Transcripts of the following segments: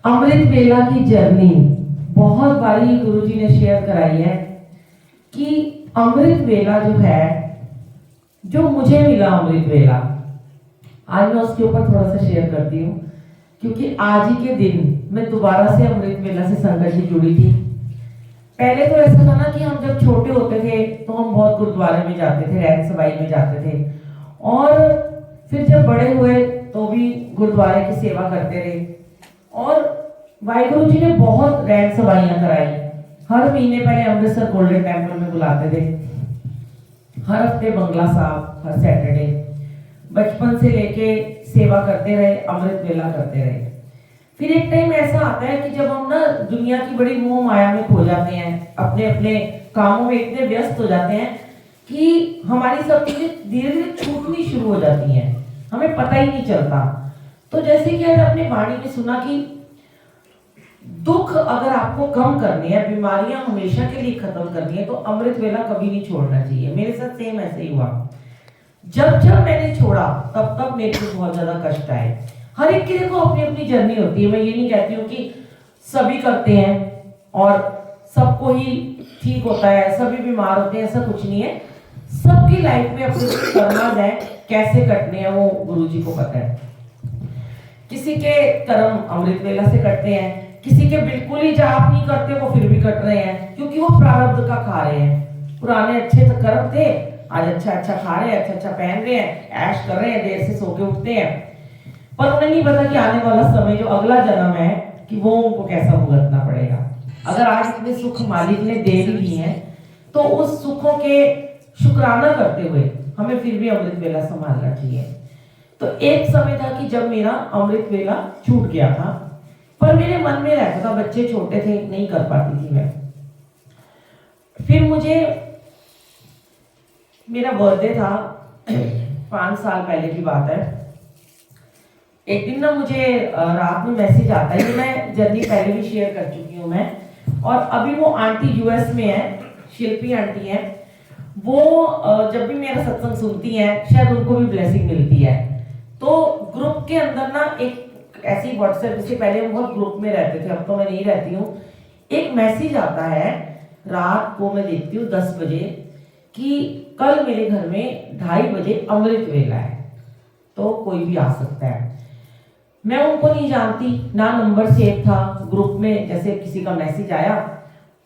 अमृत वेला की जर्नी बहुत बारी गुरुजी ने शेयर कराई है कि अमृत वेला जो है, जो मुझे मिला अमृत वेला, आज मैं उसके ऊपर थोड़ा सा शेयर करती हूँ, क्योंकि आज ही के दिन मैं दोबारा से अमृत वेला से संगत से जुड़ी थी। पहले तो ऐसा था ना कि हम जब छोटे होते थे तो हम बहुत गुरुद्वारे में जाते थे, रैन सबाई में जाते थे, और फिर जब बड़े हुए तो भी गुरुद्वारे की सेवा करते रहे। और वाहिगुरु जी ने बहुत रैन सबाइयां कराई। हर महीने पहले अमृतसर गोल्डन टेम्पल में बुलाते थे, हर हफ्ते बंगला साहब, हर सैटरडे। बचपन से लेके सेवा करते रहे, अमृत वेला करते रहे। फिर एक टाइम ऐसा आता है कि जब हम ना दुनिया की बड़ी मोह माया में खो जाते हैं, अपने अपने कामों में इतने व्यस्त हो जाते हैं कि हमारी सब चीजें धीरे धीरे छूटनी शुरू हो जाती हैं, हमें पता ही नहीं चलता। तो जैसे कि आज अपने वाणी में सुना कि दुख अगर आपको कम करने हैं, बीमारियां हमेशा के लिए खत्म करनी है, तो अमृत वेला कभी नहीं छोड़ना चाहिए। मेरे साथ सेम ऐसे ही हुआ। जब जब मैंने छोड़ा तब तब मेरे को बहुत ज्यादा कष्ट आए। हर एक की देखो अपनी अपनी जर्नी होती है। मैं ये नहीं कहती हूँ कि सभी करते हैं और सबको ही ठीक होता है, सभी बीमार होते हैं, ऐसा कुछ नहीं है। सबकी लाइफ में अपने कर्म है, कैसे कटने हैं वो गुरु जी को पता है। किसी के कर्म अमृत वेला से कटते हैं, किसी के बिल्कुल ही जाप नहीं करते, वो फिर भी कट रहे हैं, क्योंकि वो प्रारब्ध का खा रहे हैं। पुराने अच्छे कर्म थे, आज अच्छा अच्छा खा रहे हैं, अच्छा अच्छा पहन रहे हैं, ऐश कर रहे हैं, देर से सो के उठते हैं, पर उन्हें नहीं पता कि आने वाला समय जो अगला जन्म है कि वो उनको कैसा भुगतना पड़ेगा। अगर आज इतने सुख मालिक ने दे भी दिए हैं तो उस सुखों के शुक्राना करते हुए हमें फिर भी अमृत वेला संभालना चाहिए। तो एक समय था कि जब मेरा अमृत वेला छूट गया था, पर मेरे मन में रहता था, बच्चे छोटे थे, नहीं कर पाती थी मैं। फिर मुझे मेरा बर्थडे था, 5 साल पहले की बात है। एक दिन ना मुझे रात में मैसेज आता है, मैं जर्नी पहले भी शेयर कर चुकी हूँ मैं, और अभी वो आंटी यूएस में है, शिल्पी आंटी है, वो जब भी मेरा सत्संग सुनती हैं शायद उनको भी ब्लेसिंग मिलती है। तो ग्रुप के अंदर ना एक ऐसी व्हाट्सएप, जिससे पहले हम बहुत ग्रुप में रहते थे, अब तो मैं नहीं रहती हूँ, एक मैसेज आता है रात को, मैं देखती हूँ 10 बजे कि कल मेरे घर में 2:30 बजे अमृत वेला है, तो कोई भी आ सकता है। मैं उनको नहीं जानती, ना नंबर सेव था ग्रुप में, जैसे किसी का मैसेज आया,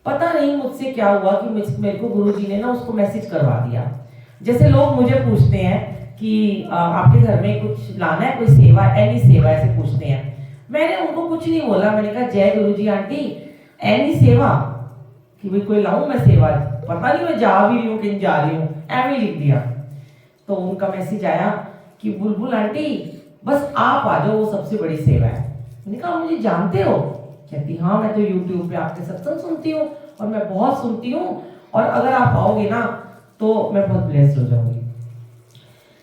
पता नहीं मुझसे क्या हुआ कि मेरे को गुरुजी ने ना उसको मैसेज करवा दिया। जैसे लोग मुझे पूछते हैं कि आपके घर में कुछ लाना है, कोई सेवा, एनी सेवा, ऐसे पूछते हैं। मैंने उनको कुछ नहीं बोला, मैंने कहा जय गुरुजी आंटी, एनी सेवा, कि भाई कोई लाऊं मैं सेवा, पता नहीं मैं जा भी रही हूँ कहीं जा रही हूँ, एवं लिख दिया। तो उनका मैसेज आया कि बुलबुल आंटी बस आप आ जाओ, वो सबसे बड़ी सेवा है। मैंने कहा मुझे जानते हो? कहती हाँ, मैं तो यूट्यूब पे आपके सत्संग सुनती हूँ और मैं बहुत सुनती हूँ, और अगर आप आओगे ना तो मैं बहुत ब्लेस्ड हो जाऊंगी।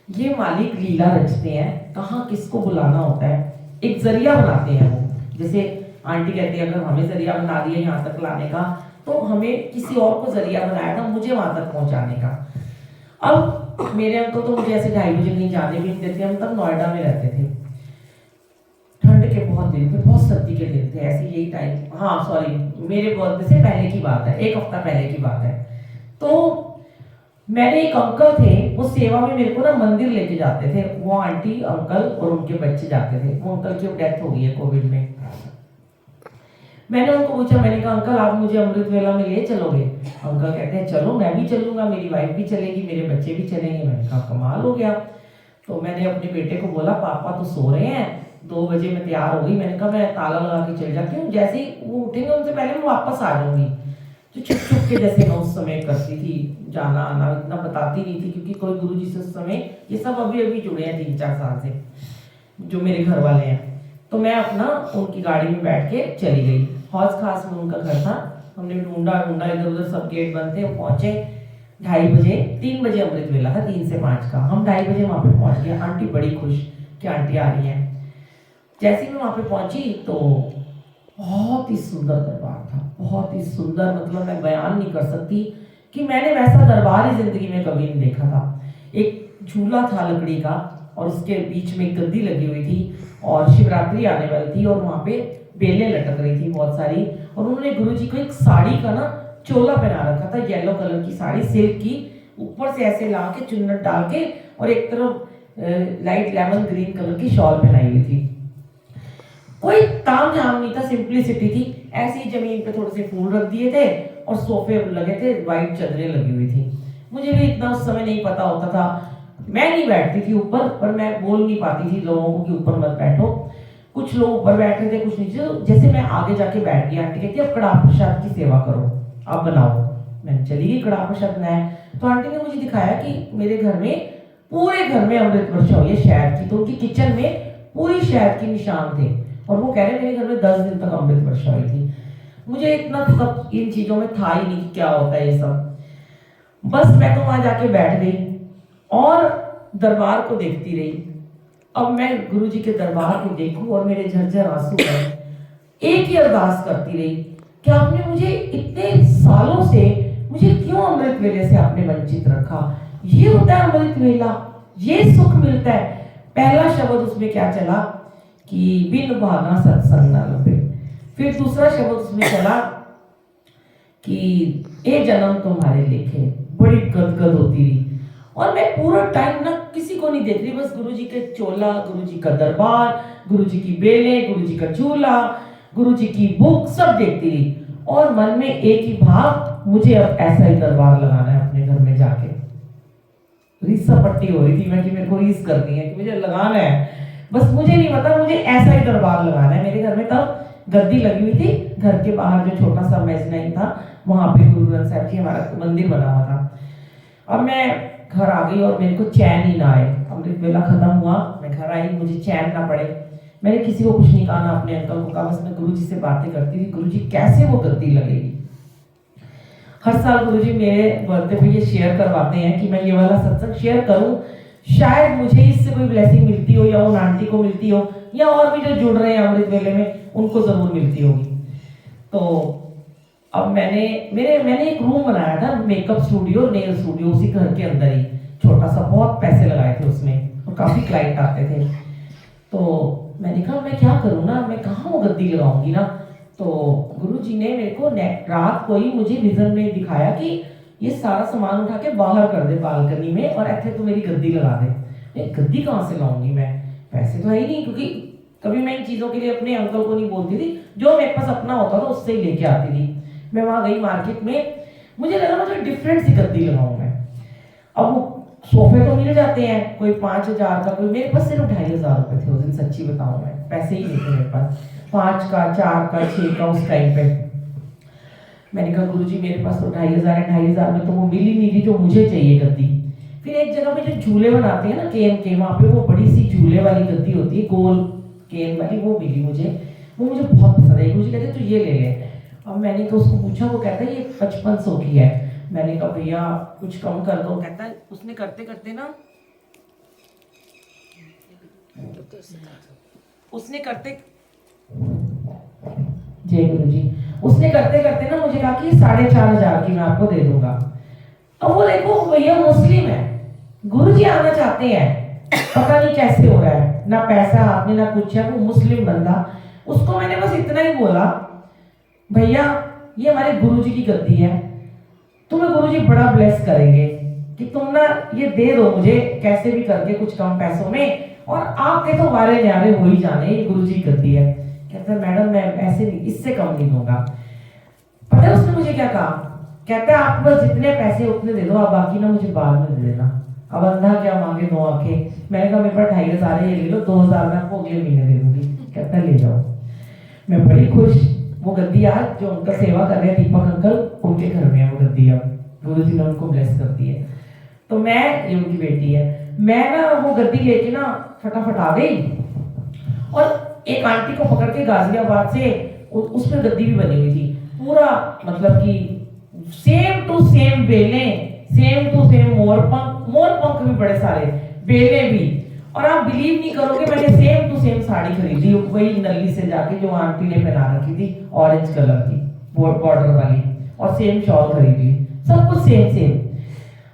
ये मालिक लीला रचते हैं, कहाँ किसको बुलाना होता है, एक जरिया बनाते हैं वो। जैसे आंटी कहती है अगर हमें जरिया बना दिया यहाँ तक लाने का, तो हमें किसी और को जरिया बनाया था मुझे वहां तक पहुंचाने का। अब मेरे अंकल तो मुझे ऐसे 2:30 बजे कहीं जाने भी नहीं देते, हम तब नोएडा में रहते थे, ठंड के बहुत दिन थे, बहुत सर्दी के दिन थे, ऐसे यही टाइम, हाँ सॉरी, मेरे बर्थडे से पहले की बात है, 1 हफ्ता पहले की बात है। तो मेरे एक अंकल थे, वो सेवा में मेरे को ना मंदिर लेके जाते थे, वो आंटी अंकल और उनके बच्चे जाते थे। वो अंकल की डेथ हो गई है कोविड में। मैंने उनको पूछा, मैंने कहा अंकल आप मुझे अमृत वेला में ले चलोगे? अंकल कहते हैं चलो, मैं भी चलूंगा, मेरी वाइफ भी चलेगी, मेरे बच्चे भी चलेंगे। मैंने कहा कमाल हो गया। तो मैंने अपने बेटे को बोला पापा तो सो रहे हैं, 2 बजे मैं तैयार हो गई, मैंने कहा मैं ताला लगा के चल जाती हूँ, जैसे ही वो उठेंगे उनसे पहले मैं वापस आ जाऊंगी। तो छुप छुप के जैसे मैं उस समय करती थी, जाना आना इतना बताती नहीं थी, क्योंकि कोई गुरु जी से उस समय, ये सब अभी अभी जुड़े हैं 3-4 साल से जो मेरे घर वाले हैं। तो मैं अपना उनकी गाड़ी में बैठ के चली गई, हौज खास में उनका घर था, हमने ढूंढा इधर उधर, सब गेट बंद थे, पहुंचे 2:30 बजे, 3 बजे अमृत वेला था, 3 से 5 का, हम 2:30 बजे वहां पे पहुंच गए। आंटी बड़ी खुश कि आंटी आ रही है। जैसे ही मैं वहां पे पहुंची तो बहुत ही सुंदर दरबार था, बहुत ही सुंदर, मतलब मैं बयान नहीं कर सकती कि मैंने वैसा दरबार ही जिंदगी में कभी नहीं देखा था। एक झूला था लकड़ी का और उसके बीच में एक गद्दी लगी हुई थी, और शिवरात्रि आने वाली थी, और वहां पे बेलें लटक रही थी बहुत सारी, और उन्होंने गुरुजी को एक साड़ी का ना चोला पहना रखा था, येलो कलर की साड़ी सिल्क की, ऊपर से ऐसे ला के चुन्नट डाल के, और एक तरफ लाइट लेमन ग्रीन कलर की शॉल पहनाई हुई थी। कोई ताम झाम नहीं था, सिंपलिसिटी थी। ऐसी ही जमीन पे थोड़े से फूल रख दिए थे और सोफे लगे थे, वाइट चादरें लगी हुई थी। मुझे भी इतना उस समय नहीं पता होता था, मैं नहीं बैठती थी ऊपर, पर मैं बोल नहीं पाती थी लोगों को कि ऊपर मत बैठो। कुछ लोग ऊपर बैठ रहे थे, कुछ नीचे। जैसे मैं आगे जाके बैठ गई, आंटी कहती अब कड़ाह प्रसाद की सेवा करो, आप बनाओ। मैं चली गई, कड़ाह प्रसाद बनाया। तो आंटी ने मुझे दिखाया कि मेरे घर में, पूरे घर में अमृत वर्षा हुई है शहद की। तो उनकी किचन में पूरी शहद की निशान थे, और वो कह रहे मेरे घर में 10 दिन तक अमृत वर्षा हुई थी। मुझे इतना सब इन चीजों में था ही नहीं क्या होता है ये सब। बस मैं तो वहां जाके बैठ गई और दरबार को देखती रही। अब मैं गुरुजी के दरबार को देखूं और मेरे झरझर आंसू आए। एक ही अरदास करती रही कि आपने मुझे इतने सालों से, मुझे क्यों अमृत वेले से आपने वंचित रखा। ये होता है अमृत वेला, ये सुख मिलता है। पहला शब्द उसमें क्या चला कि बिन भागा सत्संग न लभे। फिर दूसरा शब्द उसमें चला कि ए जन्म तुम्हारे लेखे। बड़ी गदगद होती रही, और मैं पूरा टाइम ना किसी को नहीं देख रही, बस गुरुजी के चोला, गुरुजी का दरबार, गुरुजी की बेलें, गुरुजी का चूल्हा, गुरुजी की बुक, सब देखती रही। और मन में एक ही भाव, मुझे अब ऐसा ही दरबार लगाना है अपने घर में जाके। रीसा पट्टी हो रही थी मैं कि मेरे को रीस करनी है, कि मुझे लगाना है। बस मुझे नहीं पता, मुझे ऐसा ही दरबार लगाना है। मेरे घर में तब गद्दी लगी हुई थी, घर के बाहर जो छोटा सा मेजनाइन था, वहां पे गुरु ग्रंथ साहब जी हमारा मंदिर बना हुआ था। अब मैं घर आ गई और मेरे को चैन ही ना आए। अमृत वेला खत्म हुआ, मैं घर आई, मुझे चैन ना पड़े। मैंने किसी को कुछ नहीं कहा, ना अपने अंकल को कहा, बस मैं गुरुजी से बातें करती थी, गुरुजी कैसे वो गद्दी लगेगी। हर साल गुरुजी मेरे बर्थडे पे ये शेयर करवाते हैं कि मैं ये वाला सत्संग शेयर करूं, शायद मुझे इससे कोई ब्लेसिंग मिलती हो, या उन आंटी को मिलती हो, या और भी जो जुड़ रहे हैं अमृत वेले में उनको जरूर मिलती होगी। तो अब मैंने एक रूम बनाया था, मेकअप स्टूडियो, नेल स्टूडियो, उसी घर के अंदर ही, छोटा सा, बहुत पैसे लगाए थे उसमें, और काफी क्लाइंट आते थे। तो मैंने कहा मैं क्या करूँ ना, मैं कहाँ वो गद्दी लगाऊंगी ना। तो गुरुजी ने मेरे को रात को ही मुझे विजन में दिखाया कि ये सारा सामान उठा के बाहर कर दे बालकनी में, और ऐसे तो मेरी गद्दी लगा दे। गद्दी कहाँ से लाऊंगी मैं, पैसे तो है ही नहीं, क्योंकि कभी मैं इन चीजों के लिए अपने अंकल को नहीं बोलती थी, जो मेरे पास अपना होता था उससे ही लेके आती थी। मैं वहां गई मार्केट में, मुझे लगा मुझे डिफरेंट सी गद्दी लगाऊं मैं। अब वो सोफे तो मिल जाते हैं, कोई 5,000 का, कोई, मेरे पास सिर्फ 2,500 रुपए थे उस दिन, सच्ची बताऊं मैं, पैसे ही नहीं थे मेरे पास, 5 का, 4 का, 6 का उस टाइम पे। मैंने कहा गुरुजी मेरे पास तो 2,500 है, 2,500 में तो वो मिली नहीं थी जो मुझे चाहिए गद्दी। फिर एक जगह पे जो झूले बनाते हैं ना केन के, वहां पे वो बड़ी सी झूले वाली गद्दी होती है, गोल केन वाली, वो मिली मुझे, वो मुझे बहुत पसंद आई। गुरुजी कहते तू ये ले ले। अब मैंने तो उसको पूछा, वो कहता है ये 5500 की है। मैंने कहा भैया कुछ कम कर दो। कहता है, उसने करते करते ना, उसने करते, जय गुरुजी, उसने करते करते ना मुझे कहा कि 4,500 की मैं आपको दे दूंगा। अब वो देखो भैया मुस्लिम है, गुरुजी आना चाहते हैं, पता नहीं कैसे हो रहा है, ना पैसा हाथ में ना कुछ है, वो मुस्लिम बंदा। उसको मैंने बस इतना ही बोला, भैया ये हमारे गुरुजी की गद्दी है, तुम्हें गुरुजी बड़ा ब्लेस करेंगे कि तुम ना ये दे दो मुझे कैसे भी करके कुछ कम पैसों में, और आपके तो वारे न्यारे हो ही जाने, ये गुरुजी की गद्दी है। कहता है मैडम मैं ऐसे नहीं, इससे कम नहीं दूंगा। पता है उसने मुझे क्या कहा, कहता है आप बस जितने पैसे उतने दे दो, आप बाकी ना मुझे बाद में दे देना। अब अंधा क्या मांगे दो आंखें। मैंने कहा मेरे पास 2,500 ये ले लो, 2,000 मैं आपको अगले महीने दे दूंगी। कहता है ले जाओ। मैं बड़ी खुश। वो गद्दी आज जो उनका सेवा कर रहे हैं दीपक अंकल, उनके घर में है वो गद्दी, अब गुरुजी ने उनको ब्लेस कर दी है। तो मैं, ये उनकी बेटी है, मैं ना वो गद्दी लेके ना फटाफट आ गई, और एक आंटी को पकड़ के गाजियाबाद से, उसमें गद्दी भी बनी हुई थी पूरा, मतलब कि सेम टू सेम बेलें, सेम टू सेम मोर पंख भी बड़े सारे, बेलें भी। और आप बिलीव नहीं करोगे, मैंने सेम टू सेम साड़ी खरीदी वही नल्ली से जाके जो आंटी ने पहना रखी थी, ऑरेंज कलर की बॉर्डर वाली, और सेम शॉल खरीद ली, सब कुछ सेम सेम।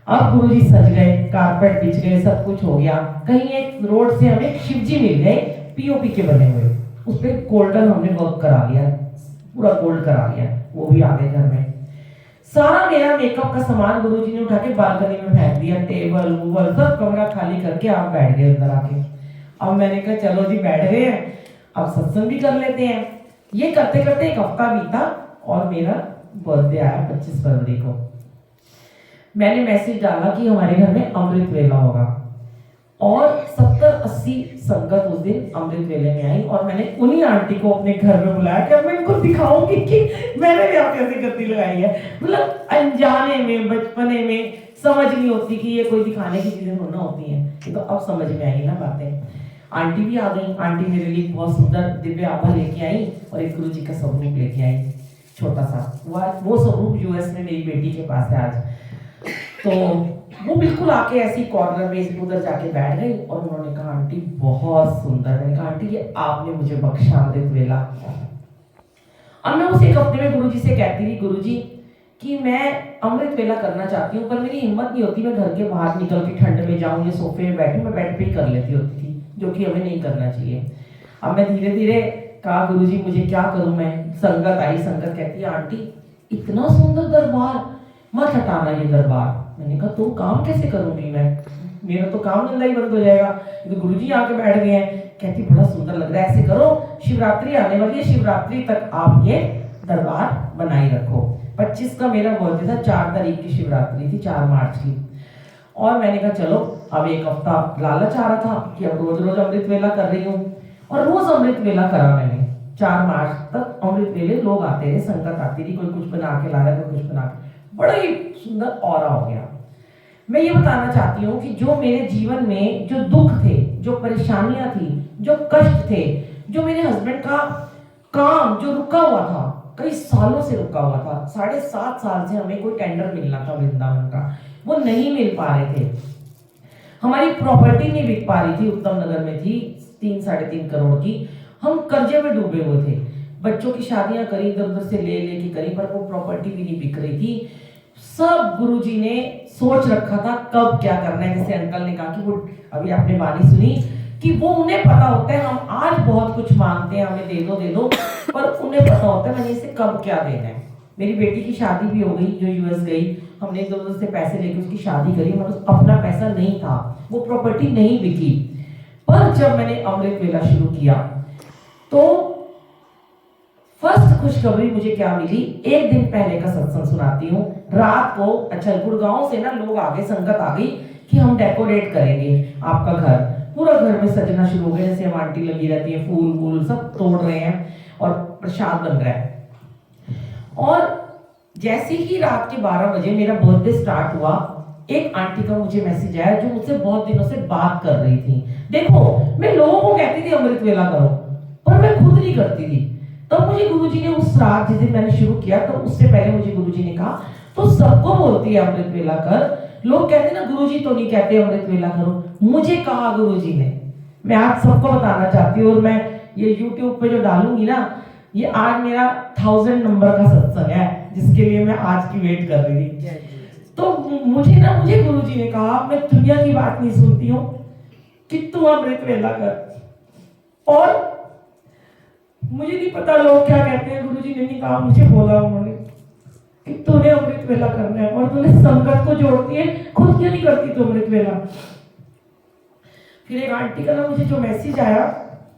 अब गुरुजी सज गए, कारपेट बिछ गए, सब कुछ हो गया। कहीं एक रोड से हमें शिवजी मिल गए, पीओपी के बने हुए, उस पर गोल्डन हमने वर्क करा लिया, पूरा गोल्ड करा लिया, वो भी आ गए घर में। सारा मेरा मेकअप का सामान गुरुजी ने उठा के बालकनी में फेंक दिया, टेबल वूबल सब कमरा खाली करके आप बैठ गए अंदर आके। अब मैंने कहा चलो जी बैठ गए हैं, अब सत्संग भी कर लेते हैं। ये करते करते एक हफ्ता बीता और मेरा बर्थडे आया 25 फरवरी को। मैंने मैसेज डाला कि हमारे घर में अमृत वेला होगा और 70-80 संगत उस दिन अमृत वेले में आई और मैंने उन्हीं आंटी को अपने घर में बुलाया कि अब मैं इनको दिखाऊंगी कि मैंने भी आप कैसे गद्दी लगाई है। मतलब अनजाने में, बचपने में समझ नहीं होती कि ये कोई दिखाने की चीजें होना होती हैं, ये तो अब समझ में आई ना बातें। आंटी भी आ गई, आंटी मेरे लिए बहुत सुंदर दिव्य आभा लेके आई और एक गुरु जी का स्वरूप लेके आई, छोटा सा। वो स्वरूप यूएस में मेरी बेटी के पास है आज। तो वो बिल्कुल आके ऐसी कॉर्नर में उधर जाके बैठ गई और उन्होंने कहा आंटी बहुत सुंदर। मैंने कहा आंटी ये आपने मुझे बख्शा अमृत वेला। अब मैं उस एक हफ्ते में गुरुजी से कहती थी गुरुजी कि मैं अमृत वेला करना चाहती हूँ, पर मेरी हिम्मत नहीं होती मैं घर के बाहर निकल के ठंड में जाऊँ या सोफे में बैठूँ। मैं बेड पे ही कर लेती होती थी, जो कि हमें नहीं करना चाहिए। अब मैं धीरे धीरे कहा गुरुजी मुझे क्या करूँ मैं। संगत आई, संगत कहती है आंटी इतना सुंदर दरबार, मत हटाना ये दरबार। मैंने कहा तो काम कैसे करूंगी मैं, मेरा तो काम धंधा ही बंद हो जाएगा। तो गुरुजी आके बैठ गए हैं, कहती बड़ा सुंदर लग रहा है, ऐसे करो शिवरात्रि आने वाली है, शिवरात्रि तक आप ये दरबार बनाई रखो। 25 का मेरा बर्थडे था, 4 तारीख की शिवरात्रि थी, 4 मार्च की। और मैंने कहा चलो अब एक हफ्ता लालच आ रहा था कि अब रोज रोज अमृत वेला कर रही हूँ, और रोज अमृत वेला करा मैंने। 4 मार्च तक अमृत वेले लोग आते रहे, संगत आती थी, कोई कुछ बना के ला रहा है, कोई कुछ बना के, बड़ा ही सुंदर ऑरा हो गया। मैं ये बताना चाहती हूँ कि जो मेरे जीवन में जो दुख थे, जो परेशानियां थी, जो कष्ट थे, जो मेरे हस्बैंड का काम जो रुका हुआ था, कई सालों से रुका हुआ था, 7.5 साल से हमें कोई टेंडर मिलना था वृंदावन का, वो नहीं मिल पा रहे थे। हमारी प्रॉपर्टी नहीं बिक पा रही थी, उत्तम नगर में थी 3-3.5 करोड़ की, हम कर्जे में डूबे हुए थे। बच्चों की शादियां करी, इधर उधर से ले लेके करी, पर वो प्रॉपर्टी भी नहीं बिक रही थी। सब गुरुजी ने सोच रखा था कब क्या करना है। जैसे अंकल ने कहा कि वो अभी आपने वाणी सुनी कि वो उन्हें पता होता है हम आज बहुत कुछ मांगते हैं हमें दे दो, पर उन्हें पता होता है मैंने इसे कब क्या देना है। मेरी बेटी की शादी भी हो गई, जो यूएस गई, हमने इधर उधर से पैसे लेके उसकी शादी करी, हमारे पास अपना पैसा नहीं था, वो प्रॉपर्टी नहीं बिकी। पर जब मैंने अमृत वेला शुरू किया तो फर्स्ट खुशखबरी मुझे क्या मिली, एक दिन पहले का सत्संग सुनाती हूँ। रात को, अच्छा गुड़गांव से ना लोग आ गए, संगत आ गई कि हम डेकोरेट करेंगे आपका घर। पूरा घर में सजना शुरू हो गया, जैसे हम आंटी लगी रहती है, फूल वूल सब तोड़ रहे हैं और प्रसाद बन रहा है। और जैसे ही रात के 12 बजे मेरा बर्थडे स्टार्ट हुआ, एक आंटी का मुझे मैसेज आया जो मुझसे बहुत दिनों से बात कर रही थी। देखो मैं लोगों को कहती थी अमृत वेला करो, पर मैं खुद नहीं करती थी। तब मुझे गुरुजी ने उस रात जिस दिन मैंने शुरू किया, तो उससे पहले मुझे गुरुजी ने कहा तो सबको बोलती है अमृत वेला कर। लोग कहते ना गुरुजी तो नहीं कहते अमृत वेला करो, मुझे कहा गुरुजी ने। मैं आप सबको बताना चाहती हूँ, और मैं ये YouTube पे जो डालूंगी ना, ये आज मेरा 1000 नंबर का सत्संग है, जिसके लिए मैं आज की वेट कर रही थी। तो मुझे गुरुजी ने कहा, मैं दुनिया की बात नहीं सुनती हूँ कि तू अमृत वेला कर, और मुझे नहीं पता लोग क्या कहते हैं। गुरुजी ने नहीं कहा, मुझे बोला उन्होंने कि तूने अमृत वेला करना है और तूने संगत को जोड़ती है, खुद क्यों नहीं करती तू अमृत वेला। फिर एक आंटी का ना मुझे जो मैसेज आया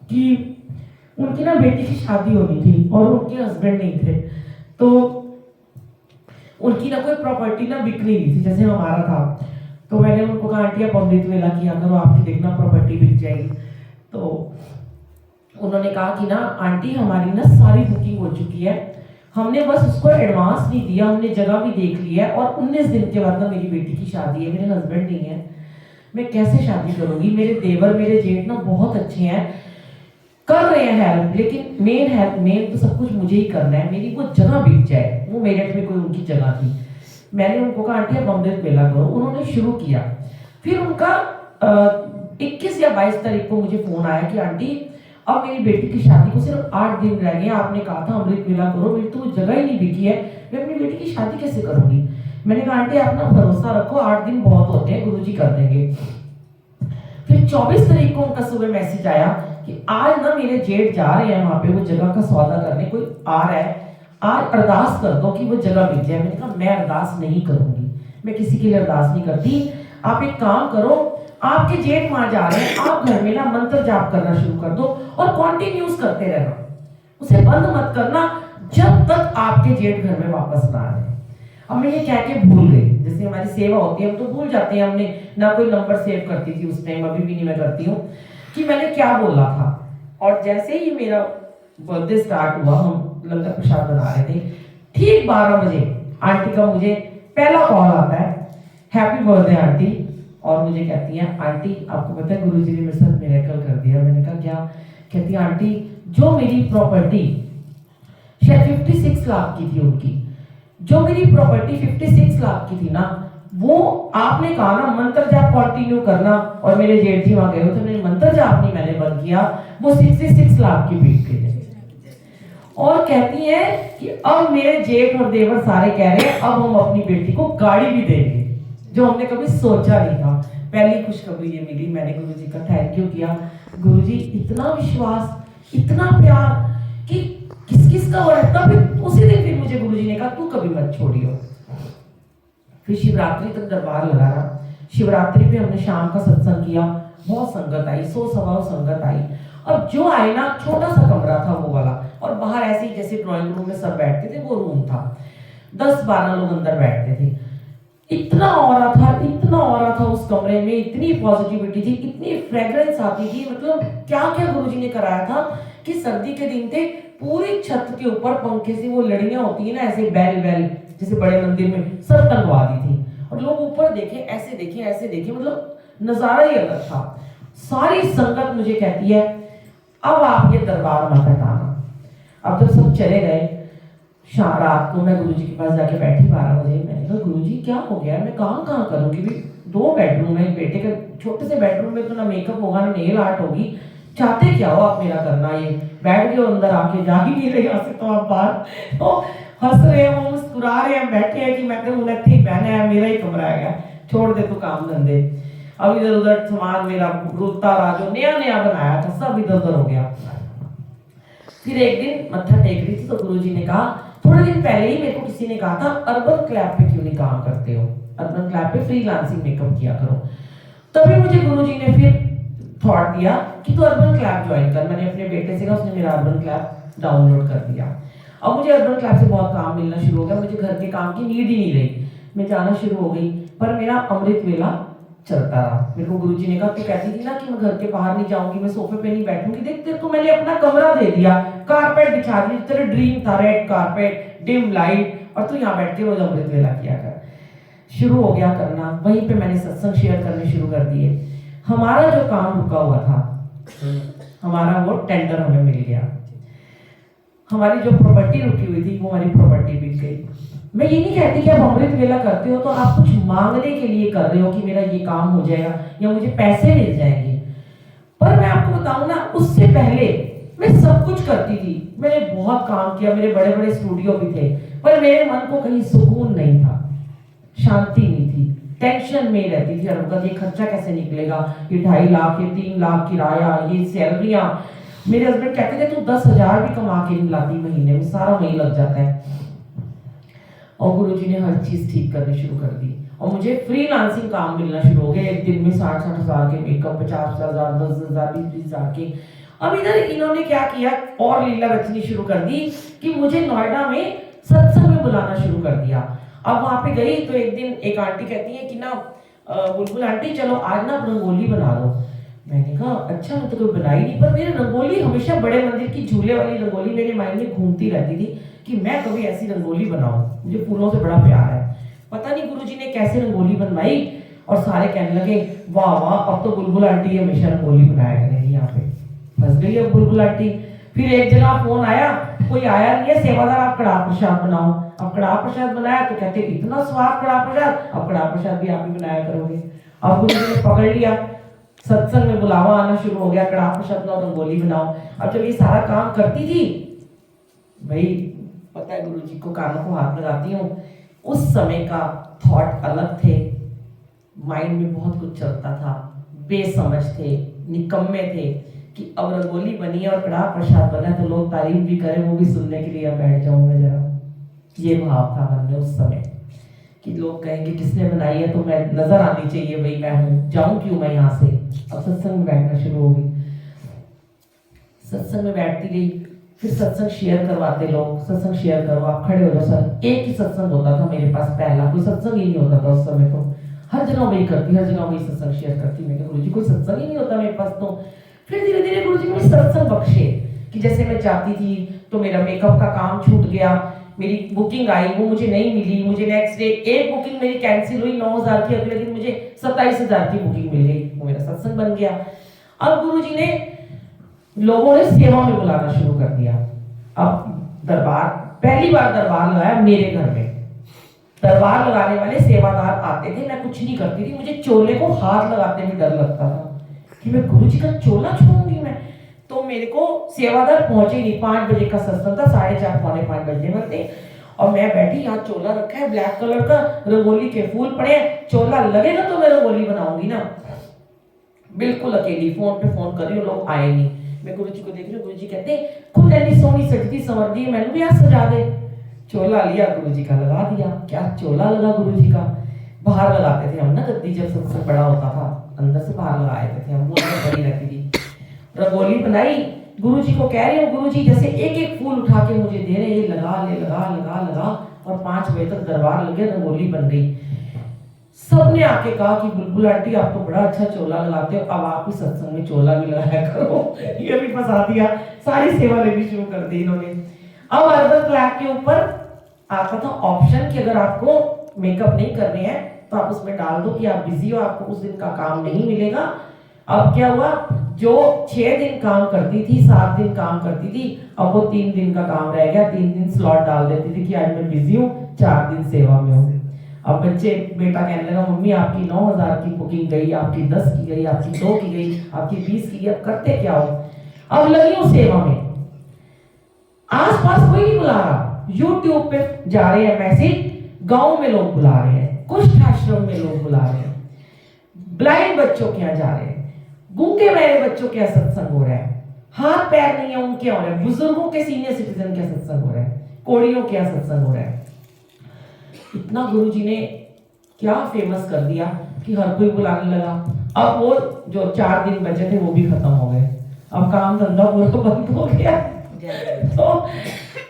कि उनकी ना बेटी की शादी होनी थी और उनके हस्बैंड नहीं थे, तो उनकी ना कोई प्रॉपर्टी ना बिक नहीं रही थी जैसे हमारा था। तो मैंने उनको कहा आंटी आप अमृत वेला किया करो, आपकी देखना प्रॉपर्टी बिक जाएगी। तो उन्होंने कहा कि ना आंटी हमारी ना सारी बुकिंग हो चुकी है, हमने बस उसको एडवांस नहीं दिया, हमने जगह भी देख लिया है, और 19 दिन के बाद ना मेरी बेटी की शादी है, मेरे हस्बैंड नहीं है, मैं कैसे शादी करूंगी। मेरे देवर मेरे जेठ ना बहुत अच्छे हैं, कर रहे हैं हेल्प, लेकिन मेन तो सब कुछ मुझे ही करना है, मेरी वो जगह बिक जाए। वो मेरठ में कोई उनकी जगह थी। मैंने उनको कहा आंटी आप अमृत वेला करो, उन्होंने शुरू किया। फिर उनका 21 या 22 तारीख को मुझे फोन आया कि आंटी अब मेरी बेटी की शादी को सिर्फ 8 दिन रह गए, आपने कहा था अमृत वेला करो, मेरी तो जगह ही नहीं बिकी है, मैं अपनी बेटी की शादी कैसे करूंगी। मैंने कहा आंटी आप ना भरोसा रखो, 8 दिन बहुत होते हैं, गुरुजी कर देंगे। फिर 24 तारीख को उनका सुबह मैसेज आया कि आज ना मेरे जेठ जा रहे हैं वहां पे वो जगह का सौदा करने, कोई आ रहा है, आज अरदास कर दो कि वो जगह मिल जाए। मैंने कहा मैं अरदास नहीं करूंगी, मैं किसी के लिए अरदास नहीं करती। आप एक काम करो, आपके जेठ वहां जा रहे हैं, आप घर में ना मंत्र जाप करना शुरू कर दो और कॉन्टिन्यूस करते रहना, उसे बंद मत करना जब तक आपके जेठ घर में वापस ना आए। अब मैं ये कह के भूल गई, जैसे हमारी सेवा होती है हम तो भूल जाते हैं, हमने ना कोई नंबर सेव करती थी उस टाइम, अभी भी नहीं मैं करती हूँ, कि मैंने क्या बोला था। और जैसे ही मेरा बर्थडे स्टार्ट हुआ, हम लंगर प्रसाद बना रहे थे, ठीक 12 बजे आंटी का मुझे पहला कॉल आता है, हैप्पी बर्थडे आंटी। और मुझे कहती हैं आंटी आपको पता है गुरुजी ने मेरे साथ मिरेकल कर दिया। मैंने कहा क्या? कहती है आंटी जो मेरी प्रॉपर्टी शायद 56 लाख की थी उनकी, जो मेरी प्रॉपर्टी 56 लाख की थी ना, वो आपने कहा ना मंत्र जाप कंटिन्यू करना, और मेरे जेठ जी वहां गए थे, मैंने मंत्र जाप नहीं मैंने बंद किया, वो 66 लाख की बिक गई। और कहती है कि अब मेरे जेठ और देवर सारे कह रहे हैं अब हम अपनी बेटी को गाड़ी भी देंगे, जो हमने कभी सोचा नहीं था। पहली खुशखबरी ये मिली, मैंने गुरुजी का थैंक यू किया। गुरुजी इतना विश्वास, इतना प्यार कि किस किस का हो रहा है। तब उसी दिन फिर मुझे गुरुजी ने कहा तू कभी मत छोड़ियो। फिर शिवरात्रि तक दरबार लगा रहा। शिवरात्रि पे हमने शाम का सत्संग किया, बहुत संगत आई, 100-125 संगत आई। अब जो आए ना, छोटा सा कमरा था वो वाला, और बाहर ऐसे ही जैसे ड्राइंग रूम में सब बैठते थे वो रूम था, 10-12 लोग अंदर बैठते थे। इतना ऑरा था, इतना ऑरा था उस कमरे में, इतनी पॉजिटिविटी थी, इतनी फ्रेग्रेंस आती थी, मतलब क्या क्या गुरुजी ने कराया था कि सर्दी के दिन थे, पूरी छत के ऊपर पंखे से वो लड़ियां होती है ना ऐसे बैल बैल जैसे बड़े मंदिर में, सब टंगवा दी थी। और लोग ऊपर देखे, ऐसे देखे, ऐसे देखे, मतलब नजारा ही अलग था। सारी संगत मुझे कहती है अब आप ये दरबार मत हटाना। अब जब सब चले गए, शाम रात को मैं गुरुजी के पास जाके बैठी 12 बजे। मैंने कहा गुरुजी क्या हो गया, मैं काम कहाँ करूंगी भी, 2 बेडरूम है, बेटे के छोटे से बेडरूम में तो ना मेकअप होगा ना नेल आर्ट होगी, चाहते क्या हो आप मेरा करना? ये बैठ गए अंदर आके, जा ही नहीं रहे यहाँ से, तो आप बाहर तो हंस रहे हैं, वो मुस्कुरा रहे हैं, बैठे हैं कि मैं तो उन्हें थी पहना है, मेरा ही कमरा है, छोड़ दे तू काम धंधे। अब इधर उधर सामान मेरा रुलता रहा, जो नया नया बनाया था सब इधर उधर हो गया। फिर एक दिन मत्था टेक रही थी तो गुरुजी ने कहा, थोड़े दिन पहले ही मेरे को किसी ने कहा था अर्बन क्लैब पे क्यों नहीं काम करते हो, अर्बन क्लैब पे फ्रीलांसिंग मेकअप किया करो। तभी मुझे गुरुजी ने फिर थॉट दिया कि तू अर्बन क्लैब ज्वाइन कर। मैंने अपने बेटे से कहा, उसने मेरा अर्बन क्लैब डाउनलोड कर दिया। अब मुझे अर्बन क्लैब से बहुत काम मिलना शुरू हो गया, मुझे घर के काम की नीड ही नहीं रही, मैं जाना शुरू हो गई। पर मेरा अमृत वेला चलता रहा। मेरे को गुरुजी ने कहा तू कहती थी ना कि मैं घर के बाहर नहीं जाऊंगी, मैं सोफे पे नहीं बैठूंगी, देख तेरे को मैंने अपना कमरा दे दिया, कारपेट बिछा दी, तेरा ड्रीम था रेड कारपेट, डिम लाइट, और तू यहाँ बैठ के रोज अमृत वेला किया कर। शुरू हो गया करना, वहीं पे मैंने सत्संग शेयर करने शुरू कर दिए। हमारा जो काम रुका हुआ था, हमारा वो टेंडर हमें मिल गया। हमारी जो प्रॉपर्टी रुकी हुई थी वो हमारी प्रॉपर्टी बिक गई। मैं ये नहीं कहती कि आप अमृत वेला करते हो तो आप कुछ मांगने के लिए कर रहे हो कि मेरा ये काम हो जाएगा या मुझे पैसे मिल जाएंगे, पर मैं आपको बताऊं ना, उससे पहले मैं सब कुछ करती थी, मैंने बहुत काम किया, मेरे बड़े बड़े स्टूडियो भी थे, पर मेरे मन को कहीं सुकून नहीं था, शांति नहीं थी, टेंशन में रहती थी। और ये खर्चा कैसे निकलेगा, ये 2.5 लाख, ये 3 लाख किराया, ये सैलरियां। मेरे हस्बैंड कहते थे तू 10,000 भी कमा के नहीं लाती महीने में, सारा महीने लग जाता है। और गुरुजी ने हर चीज ठीक करनी शुरू कर दी और मुझे फ्रीलांसिंग काम मिलना शुरू हो गया। एक दिन में 60-60 हजार के मेकअप, 50,000, 10,000, 20,000 के। अब इधर इन्होंने क्या किया और लीला रचनी शुरू कर दी कि मुझे नोएडा में सत्संग में बुलाना शुरू कर दिया। अब वहां पे गई तो एक दिन एक आंटी कहती है कि ना बुलबुल आंटी चलो आज ना रंगोली बना लो। मैंने कहा अच्छा, मैं तो कोई बनाई नहीं, पर मेरी रंगोली हमेशा बड़े मंदिर की झूले वाली रंगोली मेरे माइंड में घूमती रहती थी कि मैं कभी ऐसी रंगोली बनाऊं, मुझे फूलों से बड़ा प्यार है। पता नहीं गुरुजी ने कैसे रंगोली बनवाई और सारे कहने लगे वाह वाह, अब तो बुलबुल आंटी हमेशा रंगोली बनाया करेंगी। यहाँ पे फंस गई अब बुलबुल आंटी। फिर एक जगह फोन आया, कोई आया नहीं है, सेवादार आप कड़ाह प्रसाद बनाओ। अब कड़ाह प्रसाद बनाया तो कहते इतना स्वाद कड़ाह प्रसाद, अब कड़ाह प्रसाद भी आप ही बनाया करोगे। अब गुरुजी ने पकड़ लिया, सत्संग में बुलावा आना शुरू हो गया, कड़ाह प्रसाद बनाओ, रंगोली बनाओ। अब जब ये सारा काम करती थी, भाई पता है गुरुजी को कानों को हाथ लगाती हूँ, उस समय का थॉट अलग थे, माइंड में बहुत कुछ चलता था, बेसमझ थे, निकम्मे थे कि अब रंगोली बनी है और कड़ा प्रसाद बना तो लोग तारीफ भी करें, वो भी सुनने के लिए अब बैठ जाऊं मैं जरा। ये भाव था मन में उस समय कि लोग कहेंगे किसने बनाई है तो मैं नजर आनी चाहिए, भाई मैं हूं, जाऊं क्यों मैं यहाँ से। अब सत्संग में बैठना शुरू हो गई, सत्संग में बैठती गई, फिर सत्संग शेयर करवाते लोग, सत्संग शेयर करो, आप खड़े हो जाओ सर। एक ही सत्संग होता था मेरे पास, पहला कोई सत्संग ही नहीं होता था उस समय। तो हर जगह वही करती, हर जगह वही सत्संग शेयर करती। मैं गुरु जी कोई सत्संग ही नहीं होता मेरे पास। तो फिर धीरे धीरे गुरु जी मुझे सत्संग बख्शे कि जैसे मैं चाहती थी तो मेरा मेकअप का काम छूट गया, मेरी बुकिंग आई वो मुझे नहीं मिली, मुझे नेक्स्ट डे एक बुकिंग मेरी कैंसिल हुई 9,000 की, अगले दिन मुझे 27,000 की बुकिंग मिल गई, वो मेरा सत्संग बन गया। अब गुरु जी ने लोगों ने सेवा में बुलाना शुरू कर दिया। अब दरबार, पहली बार दरबार लगाया मेरे घर में। दरबार लगाने वाले सेवादार आते थे, मैं कुछ नहीं करती थी, मुझे चोले को हाथ लगाते भी डर लगता था कि मैं गुरु जी का चोला छूऊंगी मैं। तो मेरे को सेवादार पहुंचे नहीं, 5 बजे का सत्संग था, 4:30 पौने 5 बजे बनते, और मैं बैठी, यहाँ चोला रखा है ब्लैक कलर का, रंगोली के फूल पड़े हैं, चोला लगेगा तो मैं रंगोली बनाऊंगी ना। बिल्कुल अकेली, फोन पे फोन कर रही हूँ, लोग आए नहीं। मैं गुरु जी को देख रही हूँ, गुरु जी कहते खुद ऐसी सोनी सजती संवरती है, मैंने भी आज सजा दे। चोला लिया, गुरु जी का लगा दिया। क्या चोला लगा गुरु जी का। बाहर लगाते थे हम ना गद्दी, जब सबसे बड़ा होता था अंदर से बाहर लगाए थे हम, वो अंदर बड़ी रहती थी। रंगोली बनाई, गुरु जी को कह रही हूँ, गुरु जी जैसे एक एक फूल उठा के मुझे दे रहे, लगा ले लगा लगा लगा, और 5 बजे तक दरबार लगे, रंगोली बन गई। सबने आके कहा कि बुलबुल आंटी आप तो बड़ा अच्छा चोला लगाते हो, अब आप भी सत्संग में चोला भी लगाया करो। ये भी फंसा दिया, सारी सेवा लेनी शुरू कर दी इन्होंने। अब अर्बन क्लैक के ऊपर आता था ऑप्शन कि अगर आपको मेकअप नहीं करने हैं तो आप उसमें डाल दो कि आप बिजी हो, आपको उस दिन का काम नहीं मिलेगा। अब क्या हुआ, जो 6 दिन काम करती थी, 7 दिन काम करती थी, अब वो 3 दिन का काम रह गया, 3 दिन स्लॉट डाल देती थी कि आज मैं बिजी हूँ, 4 दिन सेवा में हूँ। अब बच्चे, बेटा कहने लगा मम्मी आपकी 9,000 की बुकिंग गई, आपकी 10 की गई, आपकी 2 की गई, आपकी 20 की गई, अब करते क्या हो। अब लगी हूँ सेवा में, आस पास कोई नहीं बुला रहा, यूट्यूब पे जा रहे हैं मैसेज, गांव में लोग बुला रहे हैं, कुष्ठ आश्रम में लोग बुला रहे हैं, ब्लाइंड बच्चों के यहाँ जा रहे हैं, गूंगे बहरे बच्चों के यहाँ सत्संग हो रहा है, हाथ पैर नहीं है उनके यहाँ हो रहा है, बुजुर्गों के सीनियर सिटीजन के सत्संग हो रहा है, कोड़ियों के यहाँ सत्संग हो रहा है। इतना गुरु जी ने क्या फेमस कर दिया कि हर कोई बुलाने लगा। अब वो जो 4 दिन बचे थे वो भी खत्म हो गए, अब काम धंधा पूरा बंद हो गया। तो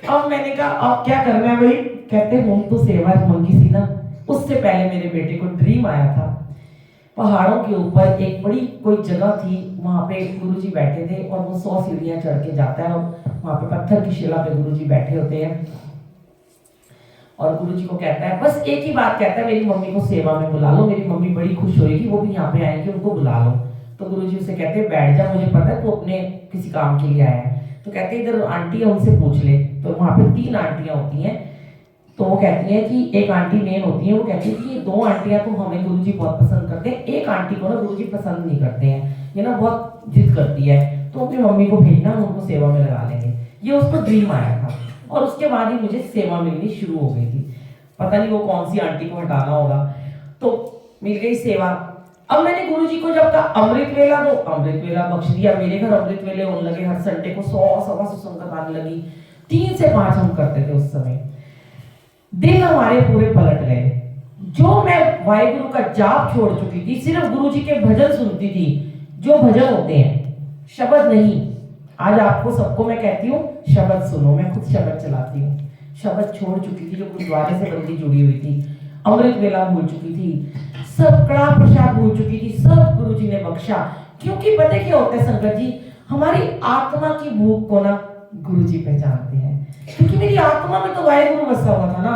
अब मैंने कहा अब क्या करना है भाई। कहते हम तो सेवा मंगी थी ना। उससे पहले मेरे बेटे को ड्रीम आया था, पहाड़ों के ऊपर एक बड़ी कोई जगह थी, वहां पे गुरुजी बैठे थे और वो 100 सीढ़ियां चढ़ के जाता है और वहां पे पत्थर की शिला पे गुरुजी बैठे होते हैं। और गुरुजी को कहता है, बस एक ही बात कहता है, मेरी मम्मी को सेवा में बुला लो, मेरी मम्मी बड़ी खुश होगी, वो भी यहाँ पे आएंगे, उनको बुला लो। तो गुरुजी उसे कहते हैं बैठ जा, मुझे पता है तू अपने किसी काम के लिए आया है। तो कहते हैं इधर आंटी है उनसे पूछ ले। तो वहां पे 3 आंटियां होती हैं। तो वो कहती है कि एक आंटी मेन होती है, वो कहती है कि ये 2 आंटियां तो हमें गुरुजी बहुत पसंद करते हैं, एक आंटी को ना गुरुजी पसंद नहीं करते हैं, ये ना बहुत जिद करती है, तो अपनी मम्मी को भेजना, उनको सेवा में लगा लेंगे। ये उसको ड्रीम आया था और उसके बाद ही मुझे सेवा मिलनी शुरू हो गई थी। पता नहीं वो कौन सी आंटी को हटाना होगा, तो मिल गई सेवा। अब मैंने गुरुजी को जब कहा अमृत वेला दो, अमृत वेला बख्श दिया। मेरे घर अमृत वेले होने लगे, हर संडे को 100 संगत आने लगी। 3 से 5 हम करते थे उस समय। दिन हमारे पूरे पलट गए। जो मैं वाहिगुरु का जाप छोड़ चुकी थी, सिर्फ गुरुजी के भजन सुनती थी, जो भजन होते हैं, शब्द नहीं। आज आपको सबको मैं कहती हूँ शब्द सुनो, मैं खुद शब्द चलाती हूँ। शब्द छोड़ चुकी थी, जो गुरुद्वारे से बंदी जुड़ी हुई थी, अमृत वेला भूल चुकी थी, सब कड़ा प्रसाद भूल चुकी थी, सब गुरुजी ने बख्शा। क्योंकि पता क्या होता है संगत जी, हमारी आत्मा की भूख को ना गुरुजी पहचानते हैं। क्योंकि मेरी आत्मा में तो वाहिगुरु बसा हुआ था ना,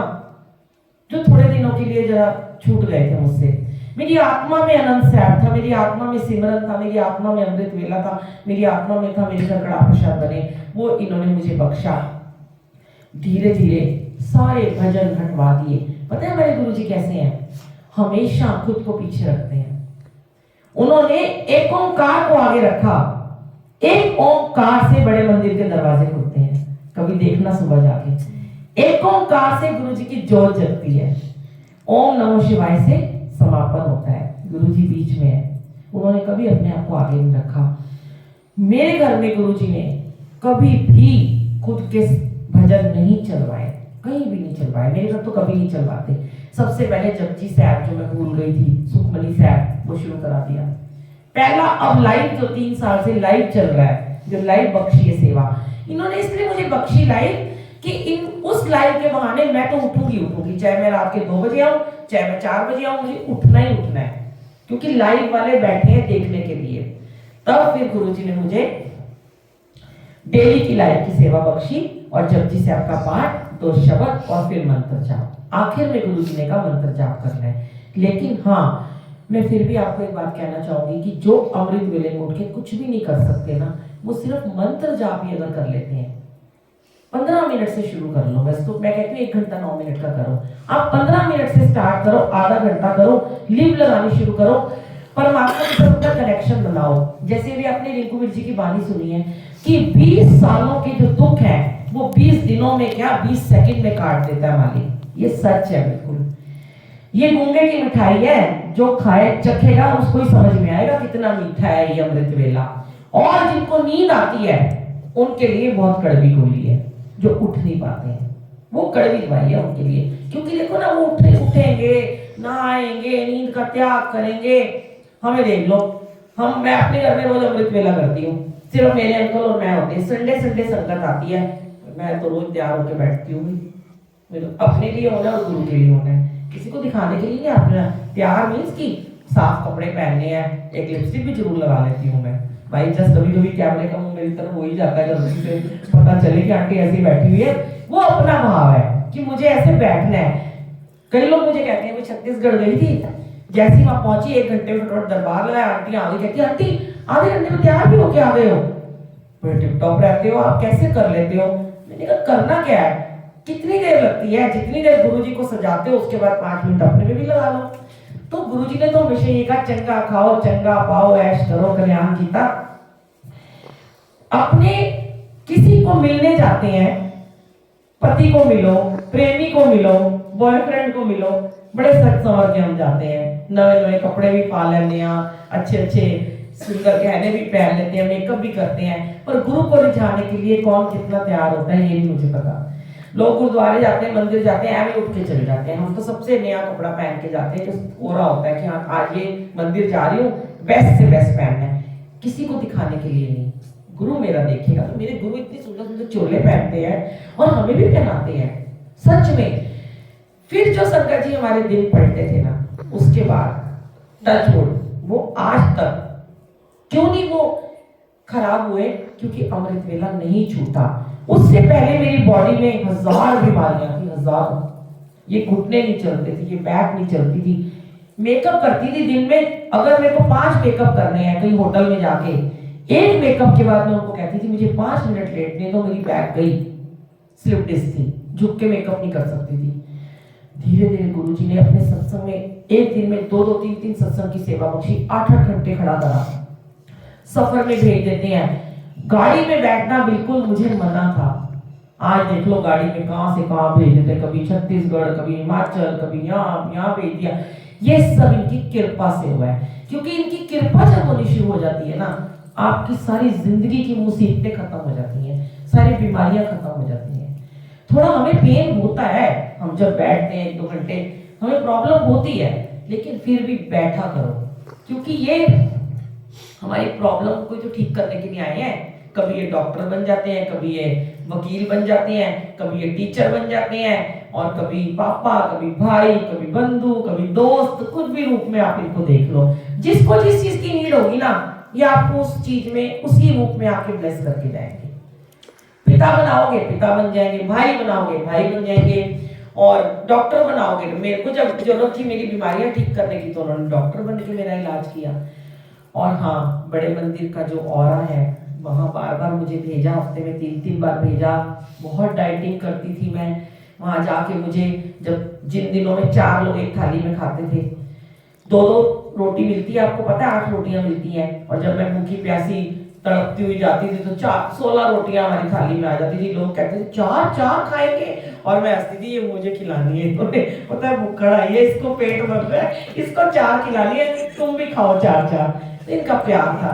जो थोड़े दिनों के लिए जरा छूट गए थे मुझसे। मेरी आत्मा में अनंत साहब था, मेरी आत्मा में सिमरन था, मेरी आत्मा में अमृत वेला था, मेरी आत्मा में था मेरे घर कड़ा प्रसाद बने, वो इन्होंने मुझे बख्शा। धीरे धीरे सारे भजन हटवा दिए। पता है हमारे गुरुजी कैसे हैं, हमेशा खुद को पीछे रखते हैं। उन्होंने एक ओंकार को आगे रखा। एक ओंकार से बड़े मंदिर के दरवाजे खुलते हैं, कभी देखना सुबह जाके। एक ओंकार से गुरुजी की जोत जगती है, ओम नमः शिवाय से समापन होता है, गुरुजी बीच में है। उन्होंने कभी अपने आप को आगे नहीं रखा। मेरे घर में गुरुजी ने कभी भी खुद के भजन नहीं चलवाए, कहीं भी नहीं चलवाए। मेरे घर तो कभी नहीं चलवाते। सबसे पहले जपजी साहब जो मैं भूल गई थी, सुखमनी साहब, वो शुरू करा दिया पहला। अब लाइव जो 3 साल से लाइव चल रहा है, जो लाइव बख्शी है सेवा, इन्होंने इसलिए मुझे बख्शी लाइव कि इन उस लाइव के बहाने मैं तो उठूंगी, चाहे मैं रात के 2 बजे आऊं, चाहे मैं 4 बजे आऊं, मुझे उठना ही उठना है, क्योंकि लाइव वाले बैठे हैं देखने के लिए। तब फिर गुरुजी ने मुझे डेली की लाइव की सेवा बख्शी और जपजी साहब का पाठ, 2 शब्द और फिर मंत्र जाप। आखिर में गुरुजी ने कहा मंत्र जाप करना है। लेकिन हाँ, मैं फिर भी आपको एक बात कहना चाहूंगी कि जो अमृत वेले में उठ के कुछ भी नहीं कर सकते ना, वो सिर्फ मंत्र जाप ही अगर कर लेते हैं, 15 मिनट से शुरू कर लो। वैसे तो मैं कहती हूँ 1 घंटा 9 मिनट का करो, आप 15 मिनट से स्टार्ट करो, आधा घंटा करो, लिव लगानी शुरू करो, परमात्मा के साथ अपना कनेक्शन बनाओ। जैसे भी आपने रिंकू वीर जी की बानी सुनी है कि 20 सालों के जो दुख है वो 20 दिनों में क्या 20 सेकंड में काट देता है मालिक। ये सच है बिल्कुल। ये गूंगे की मिठाई है, जो खाए चखेगा उसको ही समझ में आएगा कितना मीठा है ये अमृत वेला। और जिनको नींद आती है उनके लिए बहुत कड़वी गोली है, जो उठ नहीं पाते हैं वो कड़वी दवाई है उनके लिए। क्योंकि देखो ना, वो उठेंगे, नहाएंगे, नींद का त्याग करेंगे। हमें देख लो, मैं अपने घर में रोज अमृत वेला करती हूँ, सिर्फ मेरे अंकल और मैं होते हैं। संडे संगत आती है, मैं तो रोज तैयार होकर बैठती हूँ। अपने लिए होना और गुरु के लिए होना है, किसी को दिखाने के लिए नहीं। अपना तैयार मीन्स कि साफ कपड़े पहनने हैं, एक लिपस्टिक भी जरूर लगा लेती हूँ मैं भाई। जस्ट कभी कभी कैमरे का मुंह मेरी तरफ हो ही जाता है, गलती से पता चले कि आंटी ऐसी बैठी हुई है। वो अपना भाव है कि मुझे ऐसे बैठना है। कई लोग मुझे कहते हैं मैं छत्तीसगढ़ गई थी, जैसी वहां पहुंची 1 घंटे में फटाफट दरबार लगाया, आंटी आ गई, कहती आंटी आधे घंटे में तैयार भी होके आ गए हो, बड़े टिप टॉप रहते हो, आप कैसे कर लेते हो। मैंने कहा करना क्या है, कितनी देर लगती है, जितनी देर गुरुजी को सजाते हो उसके बाद 5 मिनट अपने में भी लगा लो। तो गुरुजी ने तो हमेशा ये कहा चंगा खाओ, चंगा पाओ, ऐश करो, कल्याण कीता। अपने किसी को मिलने जाते हैं, पति को मिलो, प्रेमी को मिलो, बॉयफ्रेंड को मिलो, बड़े सच संवर के हम जाते हैं, नए नए कपड़े भी पा लेते हैं, अच्छे अच्छे सुंदर गहने भी पहन लेते हैं, मेकअप भी करते हैं। पर गुरु को रिझाने के लिए कौन कितना तैयार होता है ये नहीं मुझे पता। लोग गुरुद्वारे जाते हैं, मंदिर जाते हैं, ऐਵੇਂ उठ के चले जाते हैं। हम तो सबसे नया कपड़ा पहन के जाते हैं, जो ओरा होता है कि हाँ आज ये मंदिर जा रही हूँ, बेस्ट से बेस्ट पहनना है, किसी को दिखाने के लिए नहीं। गुरु मेरा देखेगा। तो मेरे गुरु इतने सुंदर सुंदर चोले पहनते हैं और हमें भी पहनाते हैं सच में। फिर जो संगत जी हमारे दिन पढ़ते थे ना, उसके बाद टचवुड वो आज तक क्यों नहीं वो खराब हुए, क्योंकि अमृत वेला नहीं छूटा। उससे पहले मेरी बॉडी में 1000 बीमारियां थी, 1000। ये घुटने नहीं चलते थे, ये बैक नहीं चलती थी, मेकअप करती थी दिन में। अगर मेरे को 5 मेकअप करने हैं कहीं होटल में जाके, एक मेकअप के बाद मैं उनको कहती थी मुझे 5 मिनट लेटने दो, मेरी बैक गई, स्लिप डिस्क थी, झुक के मेकअप नहीं कर सकती थी। धीरे धीरे गुरुजी ने अपने सत्संग में एक दिन में 2-2, 3-3 सत्संग की सेवा बख्शी, 8-8 घंटे खड़ा करा। सफर में भेज देते हैं, गाड़ी में बैठना बिल्कुल मुझे मना था। आज देख लो गाड़ी में कहां से कहां भेज देते, कभी छत्तीसगढ़, कभी हिमाचल, कभी यहाँ भेज दिया। ये सब इनकी कृपा से हुआ है, क्योंकि इनकी कृपा जब होनी शुरू हो जाती है ना, आपकी सारी जिंदगी की मुसीबतें खत्म हो जाती हैं, सारी बीमारियां खत्म हो जाती हैं। थोड़ा हमें पेन होता है, हम जब बैठते हैं 1-2 घंटे हमें प्रॉब्लम होती है, लेकिन फिर भी बैठा करो, क्योंकि ये हमारी प्रॉब्लम को जो ठीक करने के लिए आए हैं। कभी ये डॉक्टर बन जाते हैं, कभी ये वकील बन जाते हैं, कभी ये टीचर बन जाते हैं, और कभी पापा, कभी भाई, कभी बंधु, कभी दोस्त, कुछ भी रूप में आप इनको देख लो। जिसको जिस चीज की नीड होगी ना, ये आपको उस चीज में उसी रूप में आके ब्लेस करके जाएंगे। पिता बनाओगे पिता बन जाएंगे, भाई बनाओगे भाई बन जाएंगे, और डॉक्टर बनाओगे तो मेरे को जब जरूरत थी मेरी बीमारियां ठीक करने की तो उन्होंने डॉक्टर बन के मेरा इलाज किया। और हाँ, बड़े मंदिर का जो ऑरा है वहाँ बार बार मुझे भेजा, हफ्ते में 3-3 बार भेजा। बहुत डाइटिंग करती थी मैं वहाँ जाके। मुझे जब जिन दिनों में 4 लोग एक थाली में खाते थे, 2-2 रोटी मिलती है, आपको पता है 8 रोटियां मिलती हैं, और जब मैं भूखी प्यासी तड़पती हुई जाती थी तो 16 रोटियां हमारी थाली में आ जाती थी। लोग कहते थे 4 खाएंगे, और मैं हंसती थी ये मुझे खिलानी है, तो पता है भूखड़ा है, इसको पेट भर रहा है, इसको 4 खिलानी है, तुम भी खाओ 4। इनका प्यार था।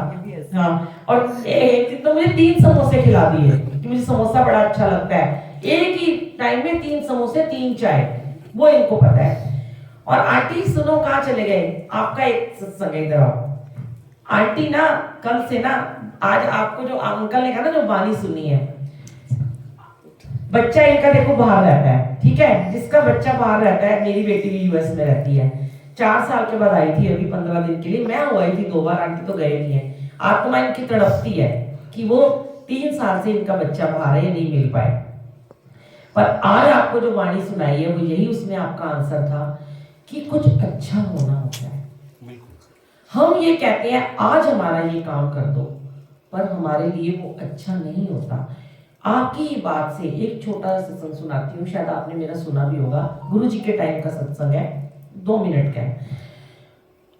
हाँ, और एक दिन तो मुझे 3 समोसे खिला दिए कि मुझे समोसा बड़ा अच्छा लगता है। एक ही टाइम में 3 समोसे 3 चाय, वो इनको पता है। और आंटी सुनो, कहाँ चले गए? आपका एक सत्संग है, इधर आओ। आंटी ना कल से ना, आज आपको जो अंकल ने कहा ना जो वाणी सुनी है, बच्चा इनका देखो बाहर रहता है, ठीक है, जिसका बच्चा बाहर रहता है, मेरी बेटी भी यूएस में रहती है, 4 साल के बाद आई थी अभी 15 दिन के लिए, मैं आई थी 2 बार, आंटी तो गए नहीं है। आत्मा इनकी तड़पती है कि वो 3 साल से इनका बच्चा बाहर है, नहीं मिल पाए। पर आज आपको जो वाणी सुनाई है वो यही उसमें आपका आंसर था कि कुछ अच्छा होना होता है। हम ये कहते हैं आज हमारा ये काम कर दो, पर हमारे लिए वो अच्छा नहीं होता। आपकी ही बात से एक छोटा सा सत्संग सुनाती हूँ, शायद आपने मेरा सुना भी होगा, गुरुजी के टाइम का सत्संग है, 2 मिनट का है।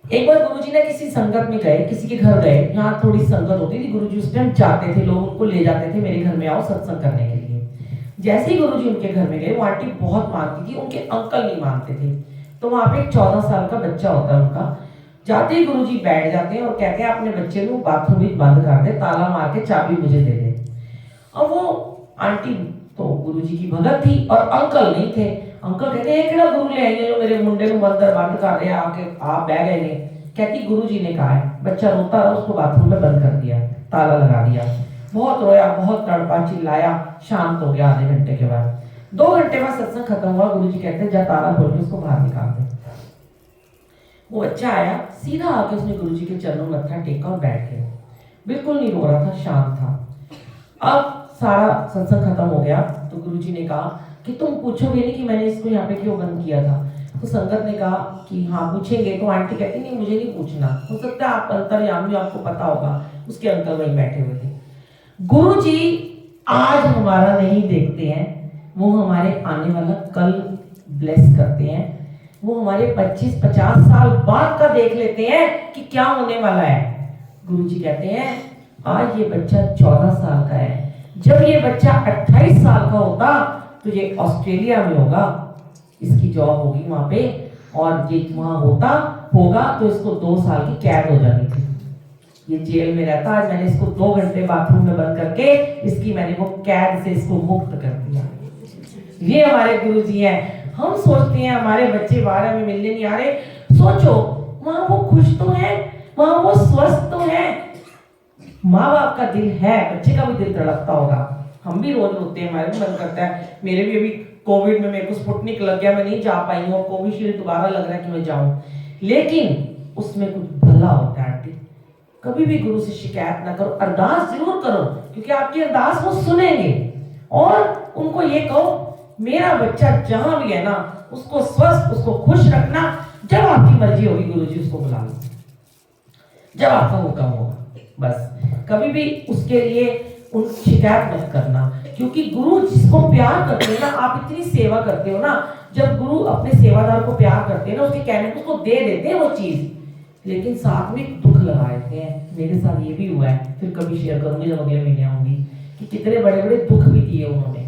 एक बार गुरुजी ने किसी संगत में गए, किसी के घर गए, यहाँ थोड़ी संगत होती थी, गुरुजी उस टाइम जाते थे, लोग उनको ले जाते थे, मेरे घर में आओ सत्संग करने के लिए। जैसे ही गुरुजी उनके घर में गए, वो आंटी बहुत मानती थी, उनके अंकल नहीं मानते थे, तो वहां पे एक 14 साल का बच्चा होता है उनका। जाते ही गुरुजी बैठ जाते हैं और कहते हैं अपने बच्चे को बाथरूम में बंद कर दे, ताला मार के चाबी मुझे दे दे। अब वो आंटी तो गुरुजी की भगत थी और अंकल नहीं थे। अंकल कहते हैं केड़ा गुरु ले आई है जो मेरे मुंडे को अंदर बंद कर रहे हैं, आके आप बह गए ने। कहती गुरुजी ने कहा है। बच्चा रोता रहा, उसको बाथरूम में बंद कर दिया, ताला लगा दिया। बहुत रोया, बहुत तड़पा, चिल्लाया, शांत हो गया। आधे घंटे के बाद, 2 घंटे बाद सत्संग खत्म हुआ। गुरुजी कहते हैं जा ताला खोल के उसको बाहर निकाल दे। वो बच्चा आया, सीधा आके उसने गुरुजी के चरणों में मत्था टेका और बैठ गया, बिल्कुल नहीं रो रहा था, शांत था। अब सारा सत्संग खत्म हो गया तो गुरुजी ने कहा कि तुम पूछोगे नहीं कि मैंने इसको यहाँ पे क्यों बंद किया था? तो संगत ने कहा कि हाँ पूछेंगे। तो आंटी कहती नहीं, मुझे नहीं पूछना, हो सकता है आप अंतर्यामी, आपको पता होगा। उसके अंकल वहीं बैठे हुए थे। गुरुजी आज हमारा नहीं देखते हैं, वो हमारे आने वाला कल ब्लेस करते हैं। वो हमारे 25-50 साल बाद का देख लेते हैं कि क्या होने वाला है। गुरुजी कहते हैं आज ये बच्चा 14 साल का है, जब ये बच्चा 28 साल का होता तो ये ऑस्ट्रेलिया में होगा, इसकी जॉब होगी वहां पे, और ये वहां होगा तो इसको 2 साल की कैद हो जानी थी। ये जेल में रहता, आज मैंने इसको 2 घंटे बाथरूम में बंद करके इसकी मैंने वो कैद से इसको मुक्त कर दिया। ये हमारे गुरुजी हैं। हम सोचते हैं हमारे बच्चे 12 में मिलने नहीं आ रहे। सोचो वहां वो खुश तो है, वहां वो स्वस्थ तो है। माँ बाप का दिल है, बच्चे का भी दिल तड़पता होगा। हम भी रोज रोते हैं, हमारे भी मन करता है। मेरे भी अभी कोविड में मेरे को स्पुतनिक लग गया, मैं नहीं जा पाई हूँ, कोविशील्ड दोबारा लग रहा है कि मैं जाऊं, लेकिन उसमें कुछ भला होता है। आंटी कभी भी गुरु से शिकायत ना करो, अरदास जरूर करो, क्योंकि आपकी अरदास वो सुनेंगे। और उनको ये कहो मेरा बच्चा जहां भी है ना, उसको स्वस्थ, उसको खुश रखना। जब आपकी मर्जी होगी गुरुजी उसको बुला लो, जब आपका हुक्म होगा। बस कभी भी उसके लिए उन शिकायत मत करना, क्योंकि गुरु जिसको प्यार करते हैं ना, आप इतनी सेवा करते हो ना, जब गुरु अपने सेवादार को प्यार करते हैं ना, उसके कहने को उसको दे देते हैं वो चीज, लेकिन साथ में दुख लगा देते हैं। मेरे साथ ये भी हुआ है, फिर कभी शेयर करूंगी जब अगले महीने आऊंगी, कि कितने बड़े बड़े दुख भी दिए उन्होंने।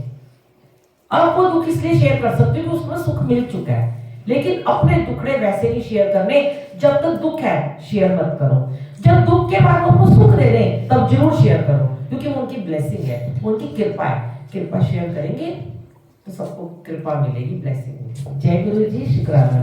अब वो दुख इसलिए शेयर कर सकते हो कि उसमें सुख मिल चुका है, लेकिन अपने दुखड़े वैसे नहीं शेयर करने। जब तक दुख है शेयर मत करो, जब दुख के बाद उनको सुख दे दें तब जरूर शेयर करो, क्योंकि वो उनकी ब्लेसिंग है, उनकी कृपा है। कृपा शेयर करेंगे तो सबको कृपा मिलेगी, ब्लेसिंग मिलेगी। जय गुरु जी, शुक्राना।